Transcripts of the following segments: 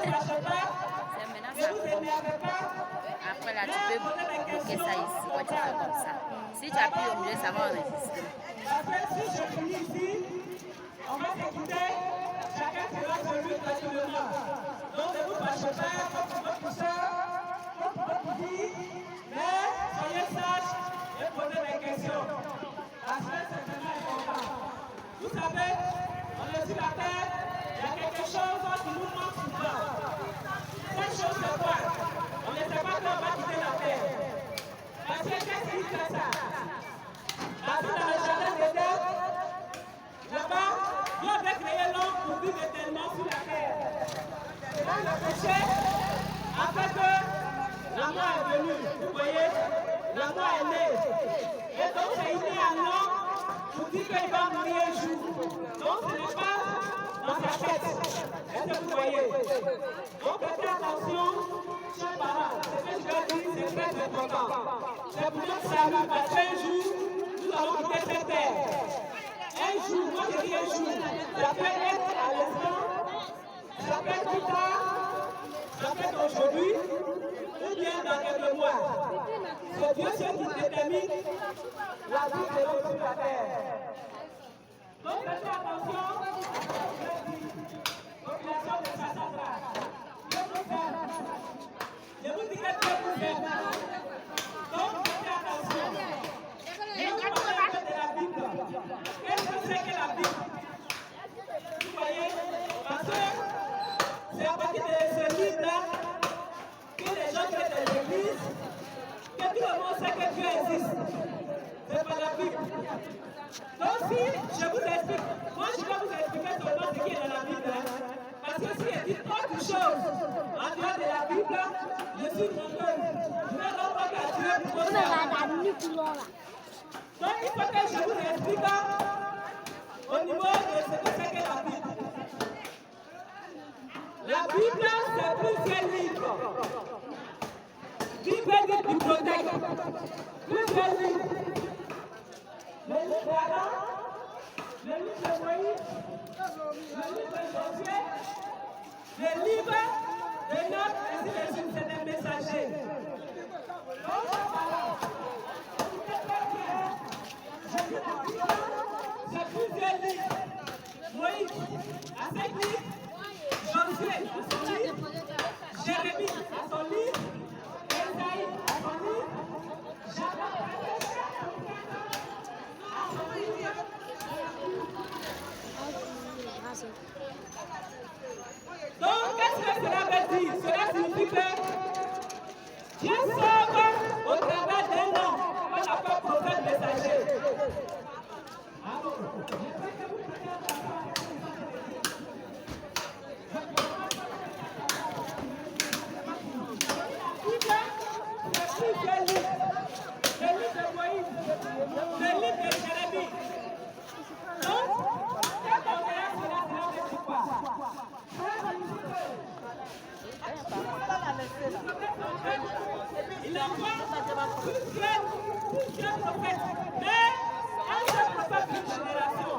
maintenant ça compte. Après là, tu peux bloquer ça ici. Quand tu fais comme ça. Si tu appuies au milieu, ça va enregistrer. Si je finis ici, on va s'écouter. Chacun sera celui tranquillement. Donc ne vous fâchez pas contre votre pousseur, contre votre vie, mais soyez sages et posez des questions. Parce que c'est vraiment important. Vous savez, on est sur la terre, il y a quelque chose qui nous manque souvent. Cette chose c'est quoi? On ne sait pas quand on va quitter la terre. Parce que qu'est-ce qui fait ça? Parce que dans le jardin d'Éden, là-bas, Dieu avait créé l'homme pour vivre éternellement sur la terre. Et dans le péché, après que la mort est venue, vous voyez, la mort est née. Et donc c'est inné à l'homme pour dire qu'il va mourir un jour. Donc ce n'est pas dans sa tête. Est-ce que vous voyez? Donc faites attention, chers parents. Ce que je vais dire, c'est très important. C'est pour notre salut, parce qu'un jour, nous allons quitter cette terre. Un jour, moi je dis un jour, ça peut être à l'instant, ça peut être plus tard, ça peut être aujourd'hui, ou bien dans quelques mois. C'est Dieu seul qui détermine la vie de l'homme sur la terre. Donc faites attention, population de Sassandra. Dieu vous aime. Je vous dis que Dieu vous aime. Donc faites attention. Nous parlons de la Bible. Qu'est-ce que c'est que la Bible? Vous voyez? Parce que c'est à partir de ce livre-là que les gens créent des églises, que tout le monde sait que Dieu existe. C'est pas la Bible. Donc si je vous explique, moi je vais vous expliquer seulement ce qui est dans la Bible. Parce que si je dis autre chose en dehors de la Bible, je suis menteuse. Je ne rends pas qu'à Dieu pour ça. Donc il faut que je vous explique au niveau de ce que c'est que la Bible. La Bible, c'est plusieurs livres. Bible dit bibliothèque. Plusieurs livres. Le livre d'Adam, le livre de Moïse, le livre de Josué, le livre de Note, ainsi de suite, c'est des messagers. Donc, c'est plusieurs livres. Moïse a 5 livres, Josué a son livre, Jérémie a son livre, Esaïe a son livre, Jacob a son livre. Donc, qu'est-ce que cela veut dire? Cela signifie que Dieu sauve au travers d'un homme qu'on appelle prophète messager. Le livre de Moïse, le livre de Jérémie. Donc, quand on regarde cela, cela veut dire quoi? Il envoie plusieurs prophètes, mais un seul prophète pour une génération.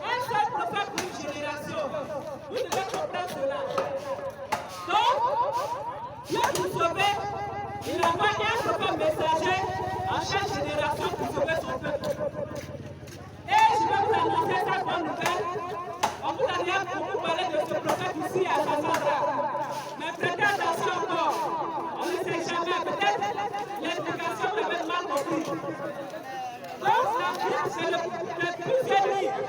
Un seul prophète pour une génération. Vous devez comprendre cela. Donc, Dieu pour sauver, il envoie un prophète messager à chaque génération pour sauver son peuple. Et je vais vous annoncer cette bonne nouvelle. On vous a déjà beaucoup parlé de ce prophète ici à Sassandra. Mais prêtez attention encore. On ne sait jamais. Peut-être l'explication peut être mal comprise. Donc la Bible, c'est le plusieurs livres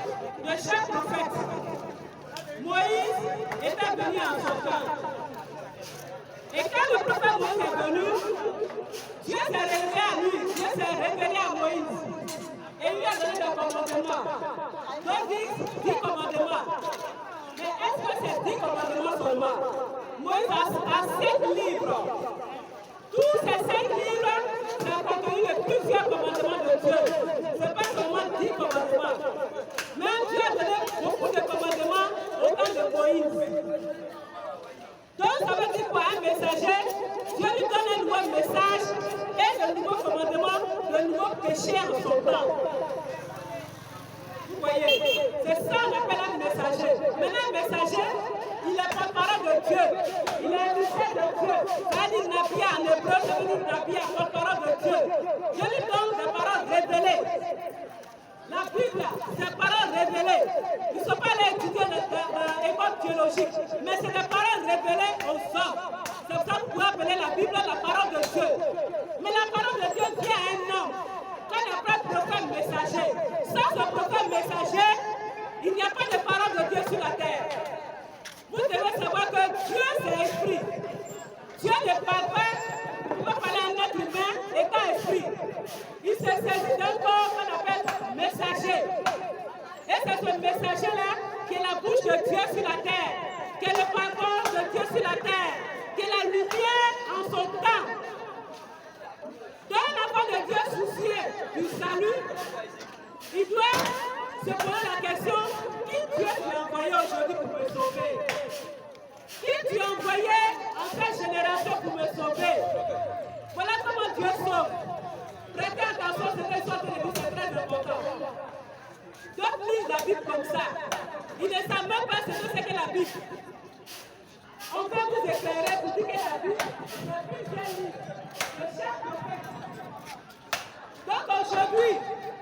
de chaque prophète. Moïse était venu en son temps. Et quand le prophète Moïse est venu, Dieu s'est révélé à lui, Dieu s'est révélé à Moïse. Et il lui a donné des commandements. Donc 10 commandements. Mais est-ce que c'est 10 commandements seulement? Moïse a 5 livres. Tous ces 5 livres, ça a contenu plusieurs commandements de Dieu. Ce n'est pas seulement 10 commandements. Même Dieu a donné beaucoup de commandements au temps de Moïse. Donc ça veut dire quoi? Un messager, Dieu lui donne un nouveau message et le nouveau commandement, le nouveau péché en son temps. Vous voyez, c'est ça qu'on appelle un messager. Maintenant un messager, il est porte-parole de Dieu. Dieu. Ça veut dire Nabia en hébreu, ça veut dire Nabia, porte-parole de Dieu. Je lui donne des paroles révélées. La Bible, c'est des paroles révélées. Ils ne sont pas allés étudier l'école théologique, mais c'est des paroles révélées aux hommes. C'est pour ça que vous pouvez appeler la Bible la parole de Dieu. Mais la parole de Dieu vient à un homme. Quand il appelle prophète messager, sans ce prophète messager, il n'y a pas de parole de Dieu sur la terre. Vous devez savoir que Dieu c'est esprit. Dieu ne parle pas, il ne peut pas parler à un être humain étant esprit. Il se saisit d'un corps qu'on appelle messager. Et c'est ce messager-là qui est la bouche de Dieu sur la terre, qui est le pardon de Dieu sur la terre, qui est la lumière en son temps. D'un enfant de Dieu soucié du salut, il doit se poser la question, qui Dieu t'a envoyé aujourd'hui pour me sauver? Qui tu as envoyé en cette génération pour me sauver? Voilà comment Dieu sauve. Prêtez attention, c'est très important. D'autres lisent la Bible comme ça. Ils ne savent même pas ce que c'est que la Bible. On peut vous éclairer pour dire que la Bible, c'est plusieurs livres. Donc aujourd'hui,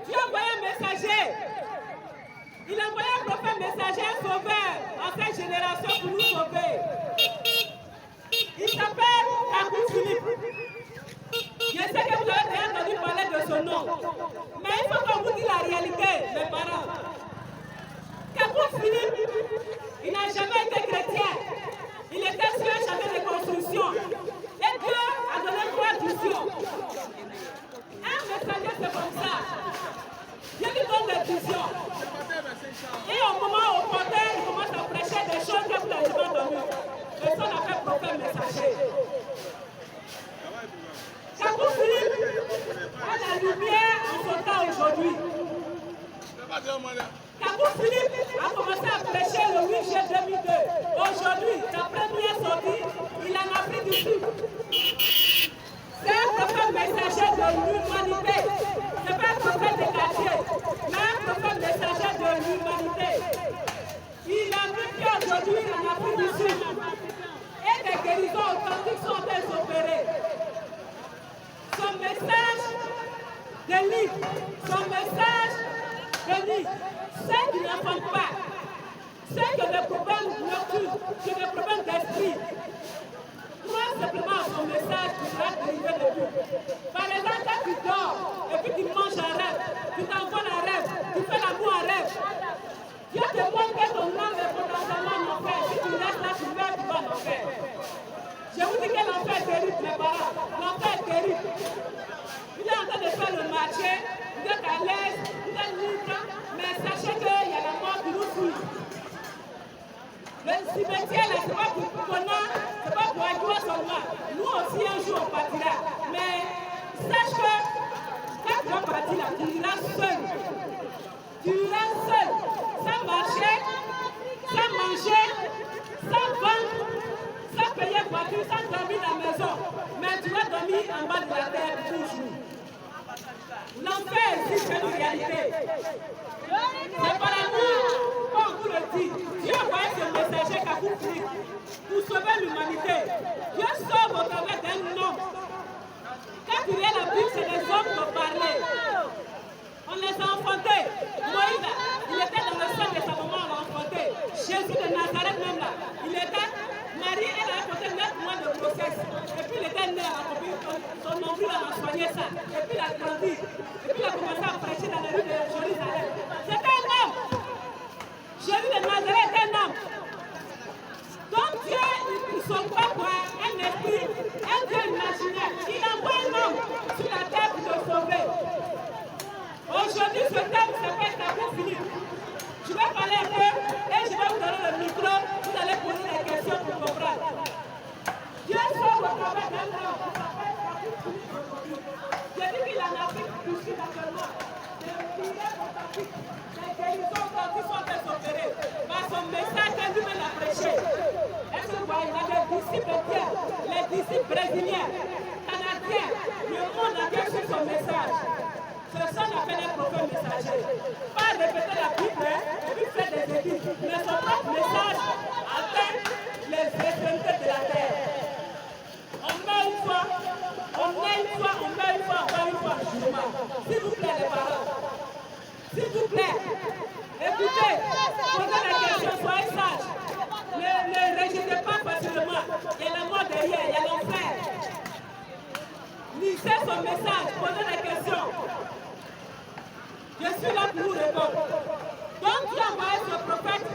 Dieu a envoyé un messager. Il a envoyé un prophète messager, un sauveur en cette génération pour nous sauver. Il s'appelle Kakou Philippe. Je sais que vous avez déjà entendu parler de son nom. Mais il faut qu'on vous dise la réalité, mes parents. Kakou Philippe, il n'a jamais été chrétien. Il était sur un chantier de construction. Et Dieu a donné 3 visions. Un messager, c'est comme ça. Dieu lui donne des visions. Et au moment où il commence à prêcher des choses que vous n'avez pas données. Personne n'a fait prophète messager. Kakou Philippe a la lumière en son temps aujourd'hui. Kakou Philippe a commencé à prêcher le 8 juillet 2002. Aujourd'hui, sa première sortie, il est en Afrique du Sud. C'est un prophète messager de l'humanité. Ce n'est pas un prophète de quartier, mais un prophète messager de l'humanité. Il a vu qu'aujourd'hui, en Afrique du Sud, et des guérisons authentiques sont en train de s'opérer. Son message délivre, son message bénit. Ceux qui n'entendent pas, ceux qui ont des problèmes nocturnes, qui ont des problèmes d'esprit, crois simplement à son message qui sera délivré de vous. Par exemple, quand tu dors et puis tu manges un rêve, tu t'envoles un rêve, tu fais l'amour en rêve. Dieu te montre que ton âme est potentiellement en enfer. Si tu restes là, tu meurs, tu vas en enfer. Je vous dis que l'enfer est terrible, mes parents. L'enfer est terrible. Il est en train de faire le marché, vous êtes à l'aise, vous êtes libre, mais sachez qu'il y a la mort qui nous suit. Le cimetière, là, ce n'est pas pour Kona, ce n'est pas pour Aïdoua seulement. Nous aussi, un jour, on partira. Mais sache que quand tu vas partir là, tu iras seul. Tu iras seul, sans marcher, sans manger, sans vendre, sans payer voiture, sans dormir dans la maison. Mais tu vas dormir en bas de la terre toujours. L'enfer existe, c'est une réalité. C'est pas l'amour, comme on vous le dit. Dieu a envoyé ce messager Kakou Philippe pour sauver l'humanité. Dieu sauve au travers d'un homme. Quand tu lis la Bible, c'est les hommes qui ont parlé. On les a enfantés. Moïse, il était dans le sein de sa maman, on l'a enfanté. Jésus de Nazareth même là, il était marié, elle a apporté 9 mois de grossesse. Et puis il était né, son nombril a soigné ça. Et puis il a grandi. Et puis il a commencé à prêcher dans les rues de Jérusalem. C'était un homme. Jésus de Nazareth est un homme. Donc Dieu, il ne sauve pas pour un esprit, un Dieu imaginaire. Il envoie un homme sur la terre pour le sauver. Aujourd'hui, ce thème s'appelle Kakou Philippe. Je vais parler un peu et je vais vous donner le micro. Vous allez poser des questions pour comprendre. Dieu sauve au travers d'un homme qui s'appelle Kakou Philippe aujourd'hui. J'ai dit qu'il en a fait du Sud actuellement. Des prières authentiques, des guérisons authentiques sont très opérées. Par son message que lui-même a prêché. Est-ce que vous voyez, il y a des disciples indiens, les disciples brésiliens, canadiens, le monde entier sur son message. C'est ça qu'on appelle un prophète messager. Pas répéter la Bible et puis faire des études. Mais son propre message atteint les extrémités de la terre. Laissez son message, posez des questions. Je suis là pour vous répondre. Donc Dieu a envoyé ce prophète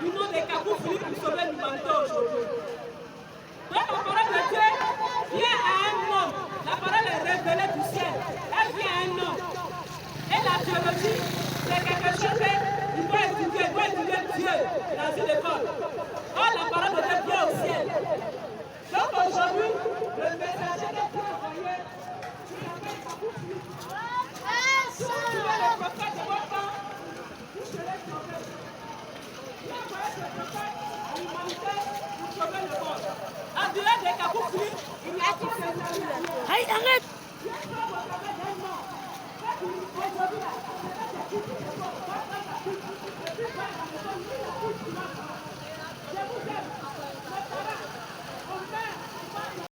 du nom de Kabou Philippe pour sauver l'humanité aujourd'hui. Donc la parole de Dieu vient à un homme. La parole est révélée du ciel. Elle vient à un homme. Et la théologie, c'est quelque chose qu'il doit étudier Dieu dans une école. Or la parole de Dieu vient au ciel. Donc aujourd'hui, le messager que Dieu a envoyé, qui s'appelle Kabou Philippe. Si vous suivez le prophète de votre temps, vous serez sauvés. Il a envoyé ce prophète à l'humanité pour sauver le monde. En dehors de Kabou Philippe, il n'y a que ces amis. Aïe, arrête! Aujourd'hui,